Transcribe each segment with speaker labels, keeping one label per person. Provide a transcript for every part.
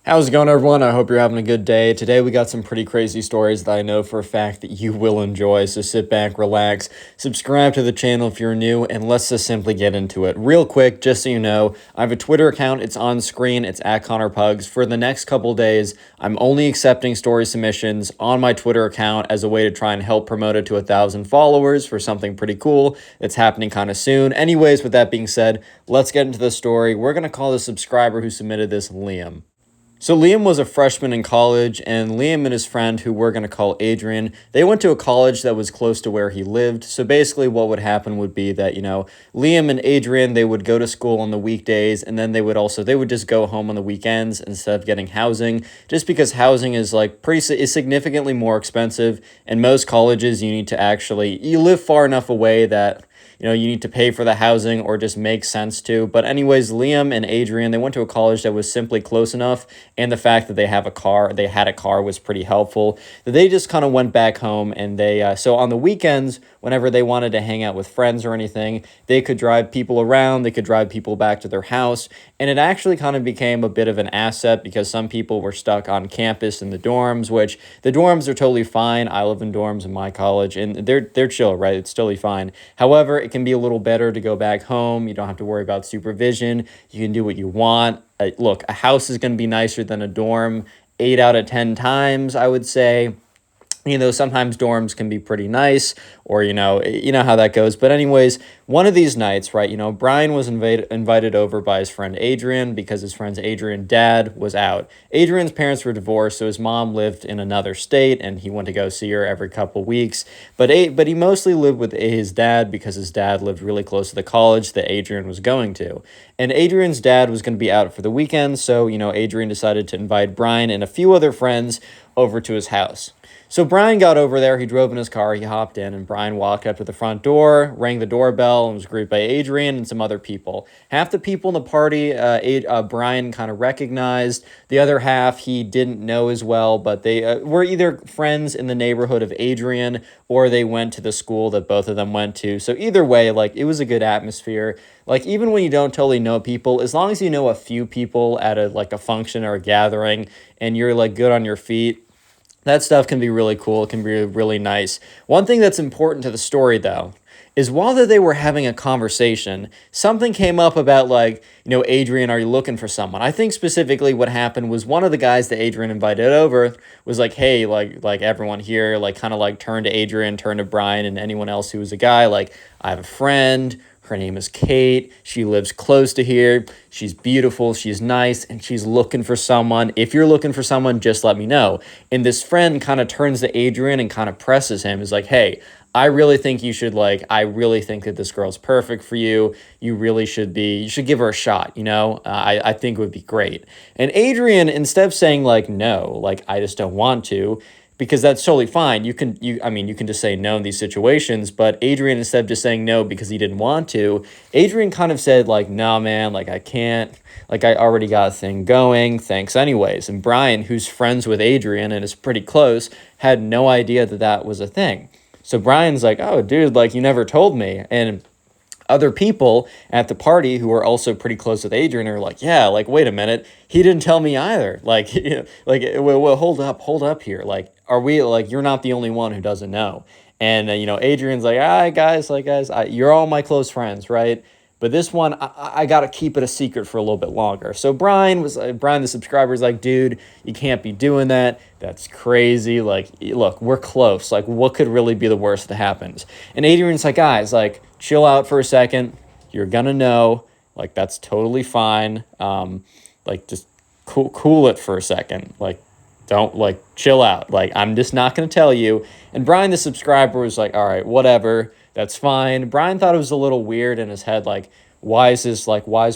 Speaker 1: How's it going, everyone? I hope you're having a good day. Today we got some pretty crazy stories that I know for a fact that you will enjoy, so sit back, relax, subscribe to the channel if you're new, and let's just simply get into it. Real quick, just so you know, I have a Twitter account. It's on screen. It's at Pugs. For the next couple days, I'm only accepting story submissions on my Twitter account as a way to try and help promote it to 1,000 followers for something pretty cool that's happening kind of soon. Anyways, with that being said, let's get into the story. We're going to call the subscriber who submitted this Liam. So Liam was a freshman in college, and Liam and his friend, who we're going to call Adrian, they went to a college that was close to where he lived. So basically what would happen would be that, Liam and Adrian, they would go to school on the weekdays, and then they would just go home on the weekends instead of getting housing, just because housing is is significantly more expensive. And most colleges, you live far enough away that you need to pay for the housing or just makes sense to. But anyways, Liam and Adrian, they went to a college that was simply close enough, and the fact that they had a car was pretty helpful. They just kind of went back home, and so on the weekends, whenever they wanted to hang out with friends or anything, they could drive people around, they could drive people back to their house, and it actually kind of became a bit of an asset because some people were stuck on campus in the dorms, which the dorms are totally fine. I live in dorms in my college, and they're chill, right? It's totally fine. However, it can be a little better to go back home. You don't have to worry about supervision. You can do what you want. Look, a house is going to be nicer than a dorm 8 out of 10 times, I would say. Sometimes dorms can be pretty nice, or you know how that goes. But anyways, one of these nights, right, Brian was invited over by his friend Adrian because his friend's dad was out. Adrian's parents were divorced, so his mom lived in another state, and he went to go see her every couple weeks. But he mostly lived with his dad because his dad lived really close to the college that Adrian was going to. And Adrian's dad was going to be out for the weekend, so Adrian decided to invite Brian and a few other friends over to his house. So Brian got over there, he drove in his car, he hopped in, and Brian walked up to the front door, rang the doorbell, and was greeted by Adrian and some other people. Half the people in the party, Brian kind of recognized. The other half he didn't know as well, but they were either friends in the neighborhood of Adrian, or they went to the school that both of them went to. So either way, it was a good atmosphere. Even when you don't totally know people, as long as you know a few people at a function or a gathering, and you're good on your feet, that stuff can be really cool. It can be really nice. One thing that's important to the story, though, is while they were having a conversation, something came up about, Adrian, are you looking for someone? I think specifically what happened was one of the guys that Adrian invited over was hey, everyone here, turned to Adrian, turned to Brian, and anyone else who was a guy, I have a friend. Her name is Kate. She lives close to here. She's beautiful. She's nice. And she's looking for someone. If you're looking for someone, just let me know. And this friend kind of turns to Adrian and kind of presses him. Is hey, I really think you should, I really think that this girl's perfect for you. You should give her a shot, I think it would be great. And Adrian, instead of saying, no, I just don't want to, because that's totally fine. You can just say no in these situations, but Adrian, instead of just saying no because he didn't want to, Adrian kind of said, no, man, I can't, I already got a thing going, thanks anyways. And Brian, who's friends with Adrian and is pretty close, had no idea that that was a thing. So Brian's oh, dude, you never told me. And other people at the party who are also pretty close with Adrian are yeah, wait a minute, he didn't tell me either. Well, hold up here. Are we, you're not the only one who doesn't know. And, Adrian's all right, guys, you're all my close friends, right? But this one, I got to keep it a secret for a little bit longer. So Brian, the subscriber, is dude, you can't be doing that. That's crazy. Look, we're close. What could really be the worst that happens? And Adrian's guys, chill out for a second. You're going to know. That's totally fine. Just cool it for a second. Don't, chill out. I'm just not going to tell you. And Brian, the subscriber, was all right, whatever. That's fine. Brian thought it was a little weird in his head, why is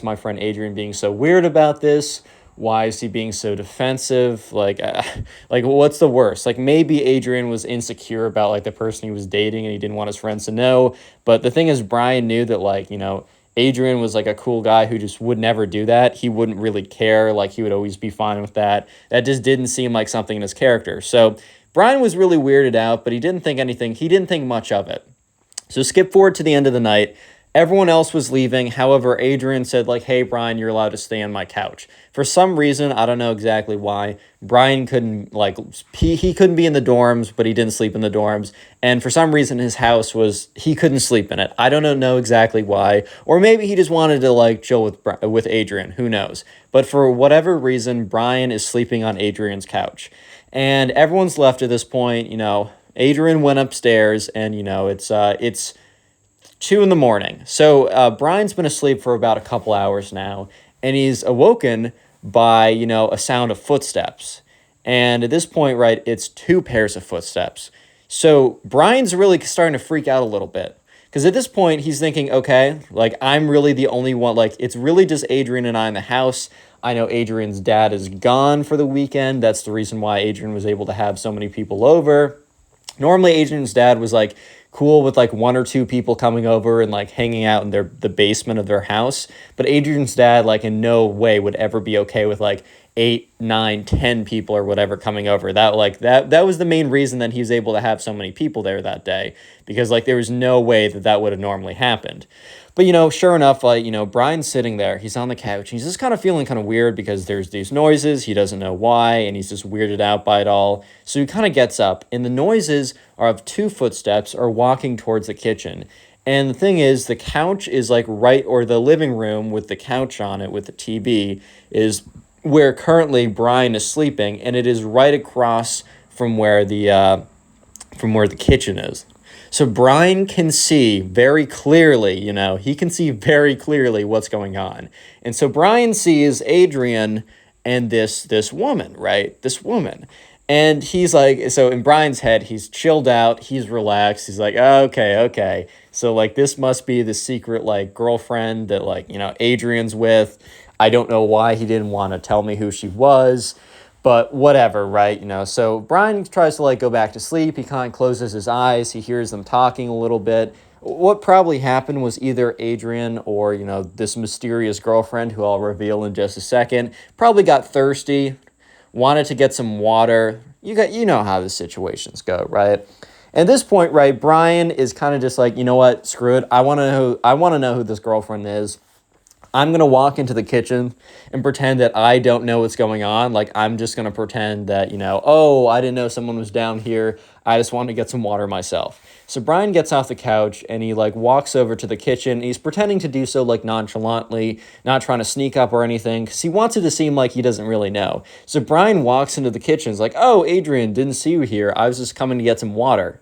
Speaker 1: my friend Adrian being so weird about this? Why is he being so defensive? What's the worst? Maybe Adrian was insecure about, the person he was dating and he didn't want his friends to know. But the thing is, Brian knew that, Adrian was, a cool guy who just would never do that. He wouldn't really care. He would always be fine with that. That just didn't seem like something in his character. So Brian was really weirded out, but he didn't think much of it. So skip forward to the end of the night. Everyone else was leaving. However, Adrian said like, hey, Brian, you're allowed to stay on my couch. For some reason, I don't know exactly why, Brian couldn't, like, he couldn't be in the dorms, but he didn't sleep in the dorms. And for some reason, his house was, he couldn't sleep in it. I don't know exactly why. Or maybe he just wanted to, like, chill with Adrian. Who knows? But for whatever reason, Brian is sleeping on Adrian's couch. And everyone's left at this point. Adrian went upstairs, and, it's 2 in the morning. So Brian's been asleep for about a couple hours now, and he's awoken by, a sound of footsteps. And at this point, right, it's 2 pairs of footsteps. So Brian's really starting to freak out a little bit. Because at this point, he's thinking, okay, like, I'm really the only one. Like, it's really just Adrian and I in the house. I know Adrian's dad is gone for the weekend. That's the reason why Adrian was able to have so many people over. Normally, Adrian's dad was, like, cool with, like, 1 or 2 people coming over and, like, hanging out in the basement of their house. But Adrian's dad, like, in no way would ever be okay with, like, 8, 9, 10 people or whatever coming over. That was the main reason that he was able to have so many people there that day, because, like, there was no way that would have normally happened. But, sure enough, like, Brian's sitting there, he's on the couch, he's just kind of feeling kind of weird because there's these noises, he doesn't know why, and he's just weirded out by it all. So he kind of gets up, and the noises are of 2 footsteps are walking towards the kitchen. And the thing is, the couch is like or the living room with the couch on it with the TV is where currently Brian is sleeping, and it is right across from where the kitchen is. So Brian can see very clearly, he can see very clearly what's going on. And so Brian sees Adrian and this woman, right? This woman. And he's like, so in Brian's head, he's chilled out, he's relaxed, he's like, oh, okay. So, like, this must be the secret, like, girlfriend that, like, Adrian's with. I don't know why he didn't want to tell me who she was, but whatever, right? So Brian tries to, like, go back to sleep. He kind of closes his eyes. He hears them talking a little bit. What probably happened was either Adrian or, this mysterious girlfriend, who I'll reveal in just a second, probably got thirsty, wanted to get some water. You know how the situations go, right? At this point, right, Brian is kind of just like, you know what, screw it. I want to know who this girlfriend is. I'm going to walk into the kitchen and pretend that I don't know what's going on. Like, I'm just going to pretend that, oh, I didn't know someone was down here. I just wanted to get some water myself. So Brian gets off the couch and he, like, walks over to the kitchen. He's pretending to do so, like, nonchalantly, not trying to sneak up or anything, because he wants it to seem like he doesn't really know. So Brian walks into the kitchen. He's like, oh, Adrian, didn't see you here. I was just coming to get some water.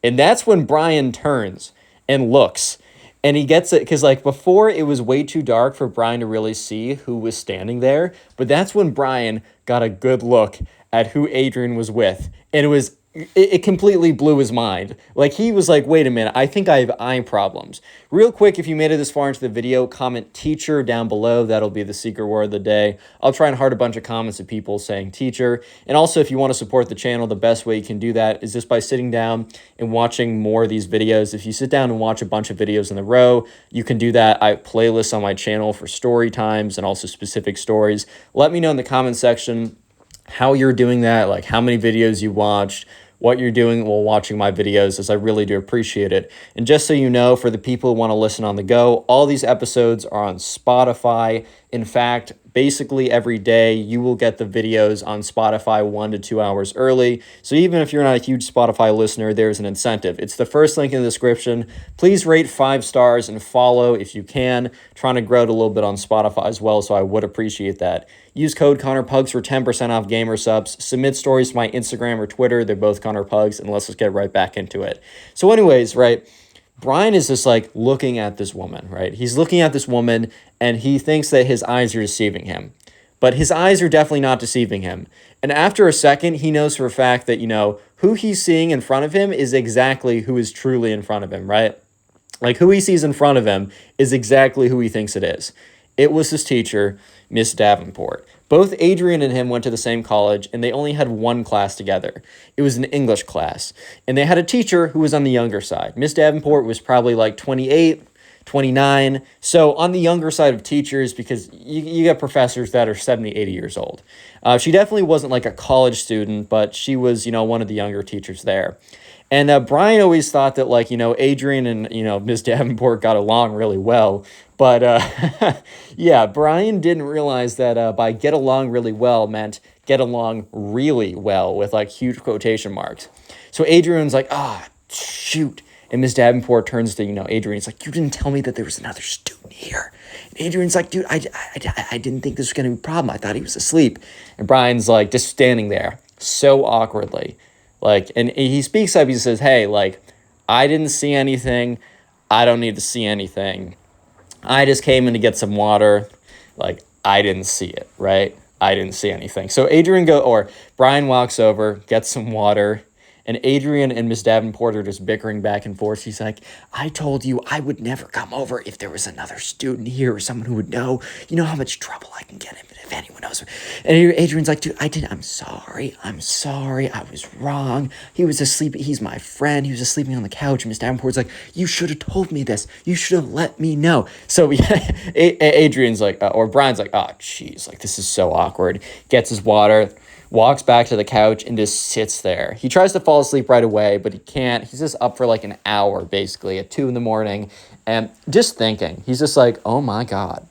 Speaker 1: And that's when Brian turns and looks. And he gets it, because, like, before it was way too dark for Brian to really see who was standing there. But that's when Brian got a good look at who Adrian was with. And it completely blew his mind. Like, he was like, wait a minute, I think I have eye problems. Real quick, if you made it this far into the video, comment teacher down below. That'll be the secret word of the day. I'll try and heart a bunch of comments of people saying teacher. And also, if you want to support the channel, the best way you can do that is just by sitting down and watching more of these videos. If you sit down and watch a bunch of videos in a row, you can do that. I have playlists on my channel for story times and also specific stories. Let me know in the comment section how you're doing that, like how many videos you watched, what you're doing while watching my videos, as I really do appreciate it. And just so you know, for the people who want to listen on the go, all these episodes are on Spotify. In fact, basically every day you will get the videos on Spotify 1 to 2 hours early. So even if you're not a huge Spotify listener, there's an incentive. It's the first link in the description. Please rate 5 stars and follow if you can. Trying to grow it a little bit on Spotify as well, so I would appreciate that. Use code ConnorPugs for 10% off gamer subs. Submit stories to my Instagram or Twitter. They're both ConnorPugs, and let's just get right back into it. So anyways, right, Brian is just like looking at this woman, right? He's looking at this woman and he thinks that his eyes are deceiving him. But his eyes are definitely not deceiving him. And after a second, he knows for a fact that, who he's seeing in front of him is exactly who is truly in front of him, right? Like, who he sees in front of him is exactly who he thinks it is. It was his teacher, Miss Davenport. Both Adrian and him went to the same college, and they only had one class together. It was an English class. And they had a teacher who was on the younger side. Miss Davenport was probably like 28, 29. So on the younger side of teachers, because you get professors that are 70, 80 years old. She definitely wasn't like a college student, but she was, one of the younger teachers there. And Brian always thought that, like, Adrian and, Miss Davenport got along really well. But yeah, Brian didn't realize that by get along really well meant get along really well with like huge quotation marks. So Adrian's like, shoot. And Miss Davenport turns to, Adrian. He's like, you didn't tell me that there was another student here. And Adrian's like, dude, I didn't think this was going to be a problem. I thought he was asleep. And Brian's like, just standing there so awkwardly. Like, and he speaks up. He says, hey, like, I didn't see anything. I don't need to see anything. I just came in to get some water. Like, I didn't see it, right? I didn't see anything. So Brian walks over, gets some water, and Adrian and Miss Davenport are just bickering back and forth. She's like, I told you I would never come over if there was another student here or someone who would know. You know how much trouble I can get in if anyone knows. And Adrian's like, dude, I'm sorry. I was wrong. He was asleep. He's my friend. He was asleep on the couch. And Miss Davenport's like, you should have told me this. You should have let me know. So Adrian's like, or Brian's like, oh, jeez, like this is so awkward. Gets his water, walks back to the couch and just sits there. He tries to fall asleep right away, but he can't. He's just up for like an hour, basically, at 2 a.m. And just thinking, he's just like, oh my God.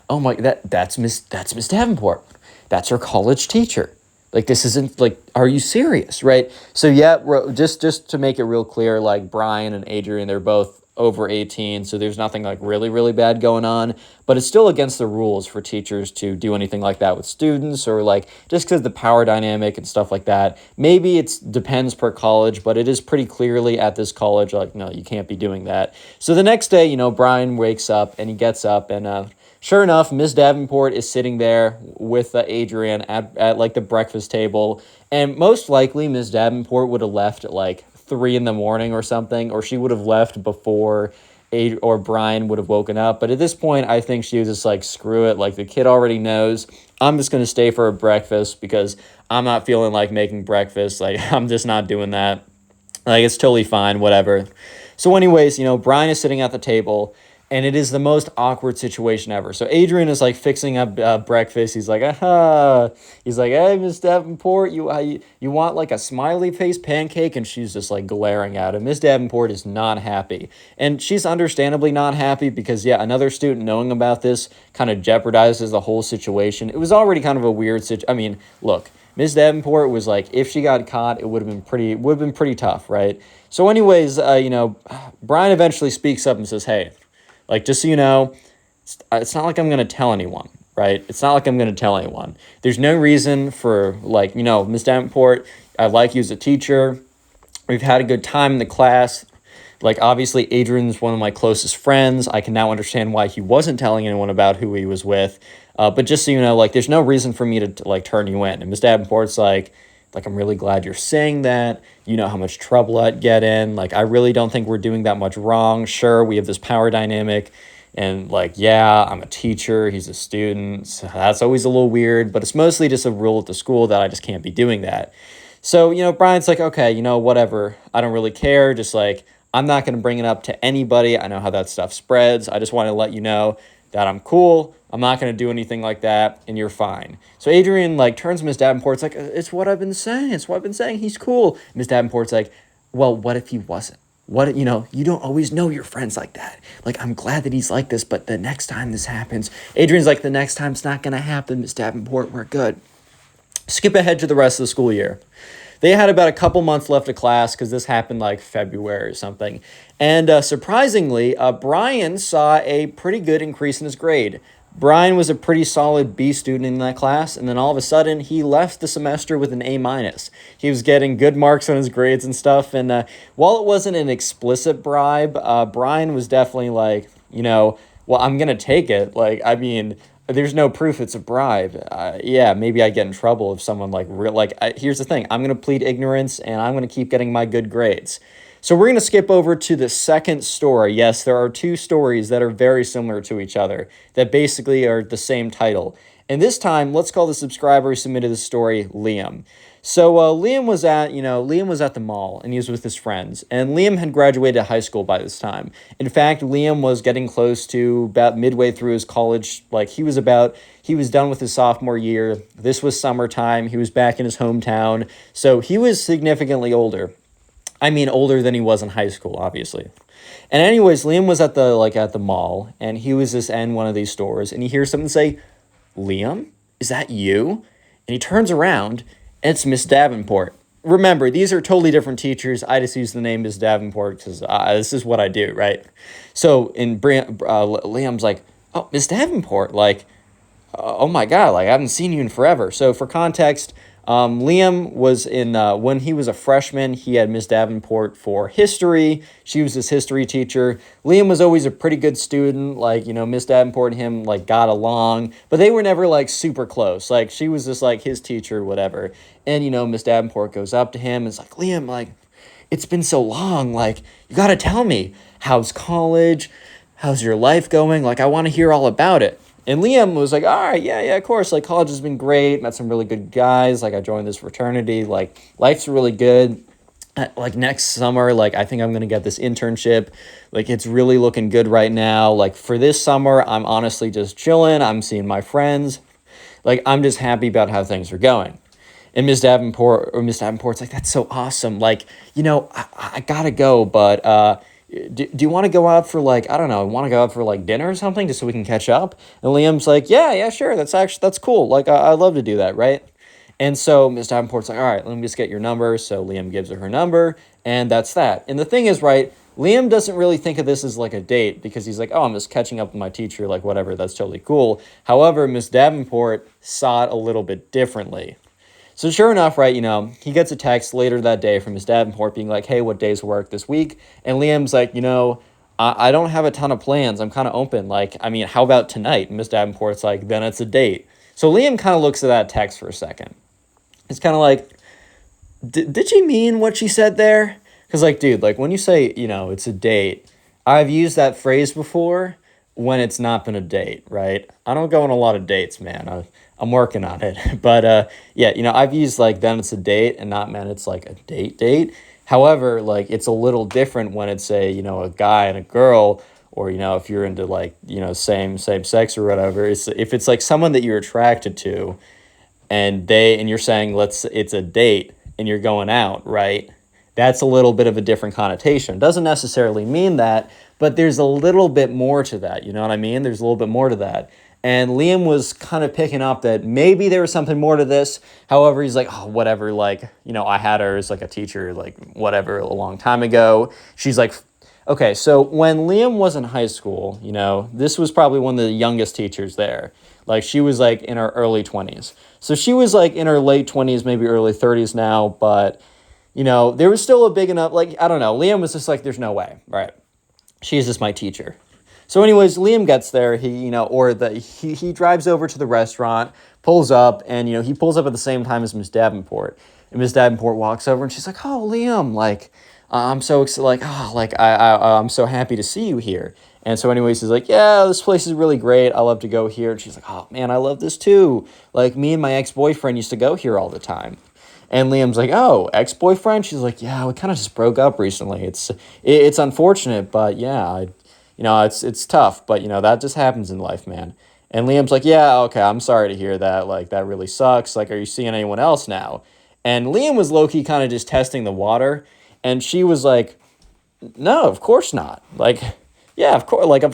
Speaker 1: Oh my, that's Miss Davenport. That's her college teacher. Like, this isn't, like, are you serious, right? So, yeah, just to make it real clear, like, Brian and Adrian, they're both over 18, so there's nothing, like, really, really bad going on. But it's still against the rules for teachers to do anything like that with students, or, like, just because the power dynamic and stuff like that. Maybe it depends per college, but it is pretty clearly at this college, like, no, you can't be doing that. So the next day, Brian wakes up, and he gets up, and sure enough, Miss Davenport is sitting there with Adrian at like the breakfast table, and most likely Miss Davenport would have left at like 3 a.m. or something, or she would have left before Brian would have woken up. But at this point, I think she was just like, screw it, like the kid already knows. I'm just gonna stay for a breakfast because I'm not feeling like making breakfast. Like, I'm just not doing that. Like, it's totally fine, whatever. So anyways, Brian is sitting at the table, and it is the most awkward situation ever. So Adrian is like fixing up breakfast. He's like, He's like, hey, Miss Davenport, you want like a smiley face pancake? And she's just like glaring at him. Miss Davenport is not happy. And she's understandably not happy because, yeah, another student knowing about this kind of jeopardizes the whole situation. It was already kind of a weird situation. I mean, look, Miss Davenport was like, if she got caught, it would have been pretty tough, right? So anyways, Brian eventually speaks up and says, hey, like, just so you know, it's not like I'm going to tell anyone, right? It's not like I'm going to tell anyone. There's no reason for, like, Miss Davenport, I like you as a teacher. We've had a good time in the class. Like, obviously, Adrian's one of my closest friends. I can now understand why he wasn't telling anyone about who he was with. But just so you know, like, there's no reason for me to like, turn you in. And Miss Davenport's like, I'm really glad you're saying that. You know how much trouble I'd get in. Like, I really don't think we're doing that much wrong. Sure, we have this power dynamic. And, like, yeah, I'm a teacher. He's a student. So that's always a little weird. But it's mostly just a rule at the school that I just can't be doing that. So, Brian's like, okay, whatever. I don't really care. Just, like, I'm not going to bring it up to anybody. I know how that stuff spreads. I just want to let you know that I'm cool. I'm not going to do anything like that, and you're fine. So Adrian, like, turns to Miss Davenport. It's like, it's what I've been saying. It's what I've been saying. He's cool. Miss Davenport's like, well, what if he wasn't? What, you don't always know your friends like that. Like, I'm glad that he's like this, but the next time this happens, Adrian's like, the next time it's not going to happen, Miss Davenport, we're good. Skip ahead to the rest of the school year. They had about a couple months left of class because this happened like February or something. And surprisingly, Brian saw a pretty good increase in his grade. Brian was a pretty solid B student in that class, and then all of a sudden, he left the semester with an A-. He was getting good marks on his grades and stuff, and while it wasn't an explicit bribe, Brian was definitely like, well, I'm going to take it. Like, I mean, there's no proof it's a bribe. Yeah, maybe I get in trouble if someone here's the thing. I'm going to plead ignorance, and I'm going to keep getting my good grades. So we're going to skip over to the second story. Yes, there are two stories that are very similar to each other that basically are the same title. And this time, let's call the subscriber who submitted the story Liam. So Liam was at the mall, and he was with his friends. And Liam had graduated high school by this time. In fact, Liam was getting close to about midway through his college. Like, he was done with his sophomore year. This was summertime. He was back in his hometown. So he was significantly older. I mean, older than he was in high school, obviously. And anyways, Liam was at the mall, and he was just in one of these stores, and he hears something say, "Liam, is that you?" And he turns around, and it's Miss Davenport. Remember, these are totally different teachers. I just use the name Miss Davenport because this is what I do, right? So Liam's like, "Oh, Miss Davenport, like, oh my God, like I haven't seen you in forever." So for context, Liam was in when he was a freshman, he had Miss Davenport for history. She was his history teacher. Liam was always a pretty good student. Like, Miss Davenport and him like got along, but they were never like super close. Like she was just like his teacher, whatever. And Miss Davenport goes up to him and is like, "Liam, like, it's been so long. Like, you got to tell me, how's college? How's your life going? Like, I want to hear all about it." And Liam was like, "All right, yeah, of course. Like, college has been great. Met some really good guys. Like, I joined this fraternity. Like, life's really good. Like, next summer, like, I think I'm going to get this internship. Like, it's really looking good right now. Like, for this summer, I'm honestly just chilling. I'm seeing my friends. Like, I'm just happy about how things are going." And Miss Davenport's like, "That's so awesome. Like, I gotta go, but do you want to go out for like, I don't know, want to go out for like dinner or something just so we can catch up?" And Liam's like, yeah, sure. That's cool. Like, I'd love to do that, right? And so Miss Davenport's like, "All right, let me just get your number." So Liam gives her number, and that's that. And the thing is, right, Liam doesn't really think of this as like a date because he's like, "Oh, I'm just catching up with my teacher, like whatever, that's totally cool." However, Miss Davenport saw it a little bit differently. So sure enough, right, he gets a text later that day from Miss Davenport being like, "Hey, what days work this week?" And Liam's like, I don't have a ton of plans. I'm kind of open. Like, I mean, how about tonight?" And Miss Davenport's like, "Then it's a date." So Liam kind of looks at that text for a second. It's kind of like, did she mean what she said there? Because, like, dude, like, when you say, it's a date, I've used that phrase before when it's not been a date, right? I don't go on a lot of dates, man. I'm working on it. But, yeah, I've used, like, then it's a date and not meant it's, like, a date. However, like, it's a little different when it's, a guy and a girl, or, if you're into, like, same sex or whatever. If it's, like, someone that you're attracted to, and you're saying it's a date and you're going out, right? That's a little bit of a different connotation. Doesn't necessarily mean that, but there's a little bit more to that. You know what I mean? There's a little bit more to that. And Liam was kind of picking up that maybe there was something more to this. However, he's like, "Oh, whatever. Like, I had her as like a teacher, like whatever, a long time ago." She's like, okay, so when Liam was in high school, this was probably one of the youngest teachers there. Like, she was like in her early 20s. So she was like in her late 20s, maybe early 30s now, but there was still a big enough, like, I don't know. Liam was just like, there's no way, right? She's just my teacher. So anyways, Liam gets there, he drives over to the restaurant, pulls up, and, he pulls up at the same time as Miss Davenport. And Miss Davenport walks over and she's like, "Oh, Liam, like, I'm so excited, like, oh, like, I'm so happy to see you here." And so anyways, he's like, "Yeah, this place is really great. I love to go here." And she's like, "Oh man, I love this too. Like, me and my ex-boyfriend used to go here all the time." And Liam's like, "Oh, ex-boyfriend?" She's like, "Yeah, we kind of just broke up recently. It's unfortunate, but yeah, it's tough, but that just happens in life, man." And Liam's like, "Yeah, okay, I'm sorry to hear that. Like, that really sucks. Like, are you seeing anyone else now?" And Liam was low-key kind of just testing the water, and she was like, "No, of course not. Like, yeah, of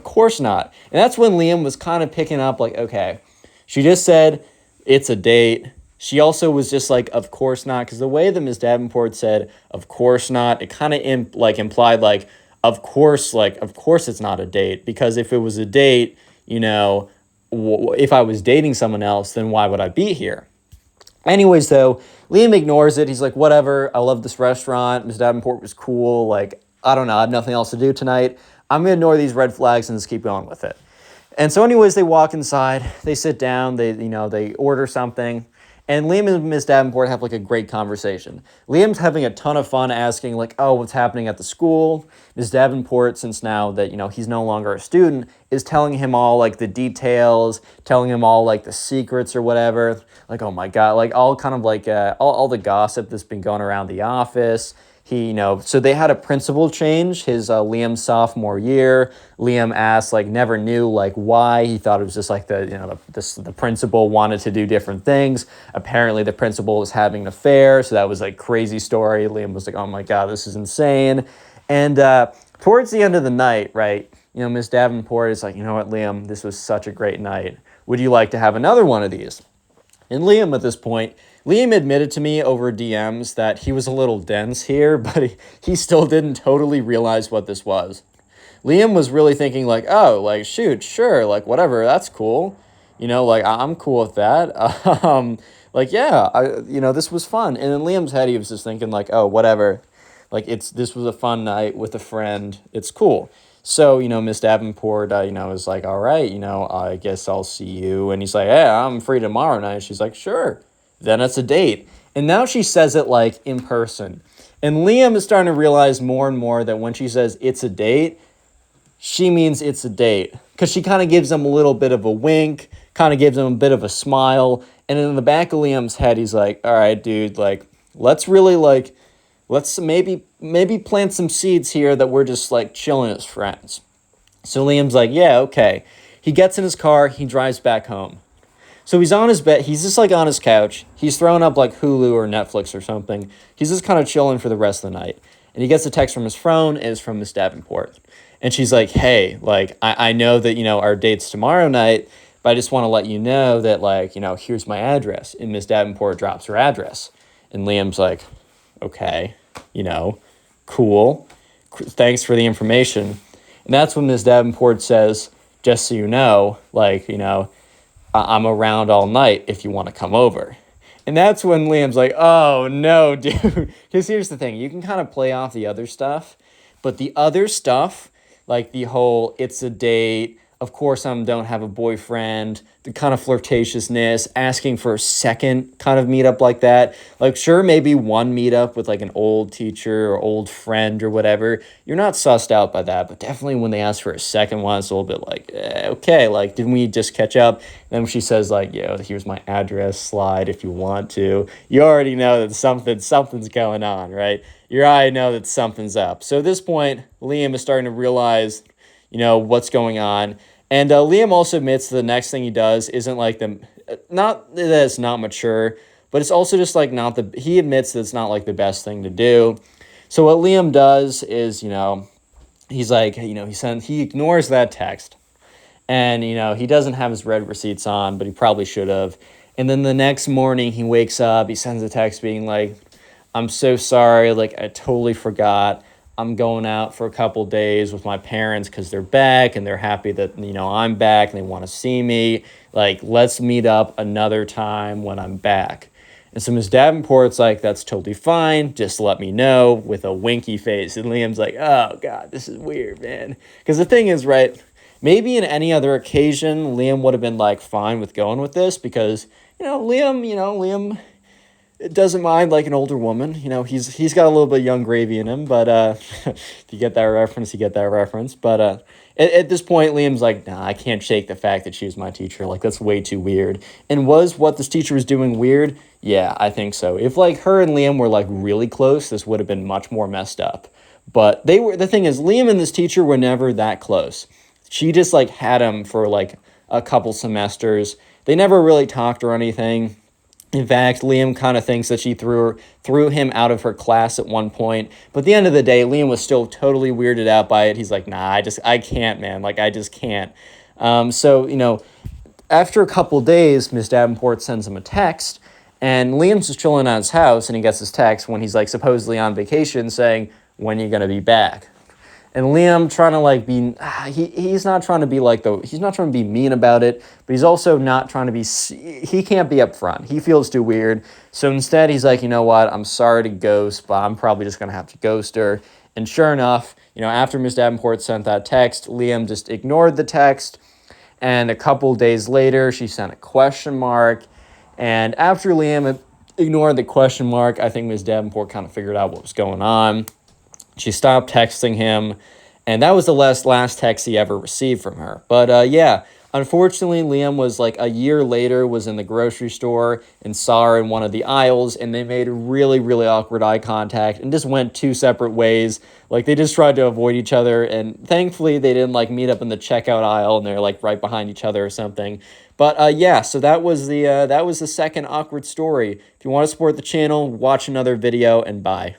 Speaker 1: course not." And that's when Liam was kind of picking up, like, okay, she just said it's a date. She also was just like, "Of course not," because the way that Ms. Davenport said, "Of course not," it kind of implied of course, it's not a date, because if it was a date, if I was dating someone else, then why would I be here? Anyways, though, Liam ignores it. He's like, "Whatever, I love this restaurant. Ms. Davenport was cool. Like, I don't know, I have nothing else to do tonight. I'm going to ignore these red flags and just keep going with it." And so anyways, they walk inside, they sit down, they order something, and Liam and Miss Davenport have like a great conversation. Liam's having a ton of fun asking like, "Oh, what's happening at the school?" Miss Davenport, since now that, he's no longer a student, is telling him all like the details, telling him all like the secrets or whatever. Like, oh my God, like all kind of like all the gossip that's been going around the office. so they had a principal change his Liam's sophomore year. Liam asked, like, never knew, like, why. He thought it was just like the principal wanted to do different things. Apparently the principal was having an affair, so that was like crazy story. Liam was like, oh my God, this is insane. And towards the end of the night, right, Miss Davenport is like, you know what, Liam, this was such a great night. Would you like to have another one of these? And Liam, at this point, Liam admitted to me over DMs that he was a little dense here, but he still didn't totally realize what this was. Liam was really thinking like, oh, like, shoot, sure, like, whatever, that's cool. Like, I'm cool with that. Like, yeah, this was fun. And in Liam's head, he was just thinking like, oh, whatever. Like, this was a fun night with a friend. It's cool. So, Miss Davenport, is like, all right, I guess I'll see you. And he's like, yeah, I'm free tomorrow night. She's like, sure. Then it's a date. And now she says it like in person. And Liam is starting to realize more and more that when she says it's a date, she means it's a date. Because she kind of gives him a little bit of a wink, kind of gives him a bit of a smile. And in the back of Liam's head, he's like, all right, dude, like, let's maybe plant some seeds here that we're just like chilling as friends. So Liam's like, yeah, okay. He gets in his car, he drives back home. So he's on his bed, he's just like on his couch. He's throwing up like Hulu or Netflix or something. He's just kind of chilling for the rest of the night. And he gets a text from his phone, and it's from Miss Davenport. And she's like, hey, like, I know that, our date's tomorrow night, but I just want to let you know that, like, here's my address. And Miss Davenport drops her address. And Liam's like, okay, cool. Thanks for the information. And that's when Miss Davenport says, just so you know, like, I'm around all night if you want to come over. And that's when Liam's like, oh, no, dude. Because here's the thing. You can kind of play off the other stuff. But the other stuff, like the whole it's a date, of course I don't have a boyfriend, the kind of flirtatiousness, asking for a second kind of meetup like that. Like, sure, maybe one meetup with like an old teacher or old friend or whatever. You're not sussed out by that. But definitely when they ask for a second one, it's a little bit like, okay, like, didn't we just catch up? And then when she says like, here's my address, slide if you want to. You already know that something's going on, right? You already know that something's up. So at this point, Liam is starting to realize, what's going on. And Liam also admits the next thing he does isn't like not that it's not mature, but it's also just like he admits that it's not like the best thing to do. So what Liam does is, he's like, he ignores that text. And, he doesn't have his red receipts on, but he probably should have. And then the next morning he wakes up, he sends a text being like, I'm so sorry, like, I totally forgot. I'm going out for a couple days with my parents because they're back and they're happy that, I'm back and they want to see me. Like, let's meet up another time when I'm back. And so Miss Davenport's like, that's totally fine. Just let me know with a winky face. And Liam's like, oh, God, this is weird, man. Because the thing is, right, maybe in any other occasion, Liam would have been, like, fine with going with this because, Liam doesn't mind like an older woman. He's got a little bit of young gravy in him, but if you get that reference, you get that reference. But at this point, Liam's like, nah, I can't shake the fact that she was my teacher. Like, that's way too weird. And was what this teacher was doing weird? Yeah, I think so. If like her and Liam were like really close, this would have been much more messed up. But the thing is, Liam and this teacher were never that close. She just like had him for like a couple semesters. They never really talked or anything. In fact, Liam kind of thinks that she threw him out of her class at one point. But at the end of the day, Liam was still totally weirded out by it. He's like, nah, I can't, man. Like, I just can't. So, after a couple days, Miss Davenport sends him a text. And Liam's just chilling at his house, and he gets his text when he's, like, supposedly on vacation saying, when are you going to be back? And Liam trying to like be, he's not trying to be like he's not trying to be mean about it, but he's also not trying to be, he can't be upfront. He feels too weird. So instead he's like, you know what, I'm sorry to ghost, but I'm probably just going to have to ghost her. And sure enough, after Miss Davenport sent that text, Liam just ignored the text. And a couple days later, she sent a question mark. And after Liam ignored the question mark, I think Miss Davenport kind of figured out what was going on. She stopped texting him, and that was the last text he ever received from her. But yeah, Unfortunately, Liam was like a year later, was in the grocery store and saw her in one of the aisles, and they made really, really awkward eye contact and just went two separate ways. Like they just tried to avoid each other, and thankfully they didn't like meet up in the checkout aisle and they're like right behind each other or something. But yeah, so that was the second awkward story. If you want to support the channel, watch another video, and bye.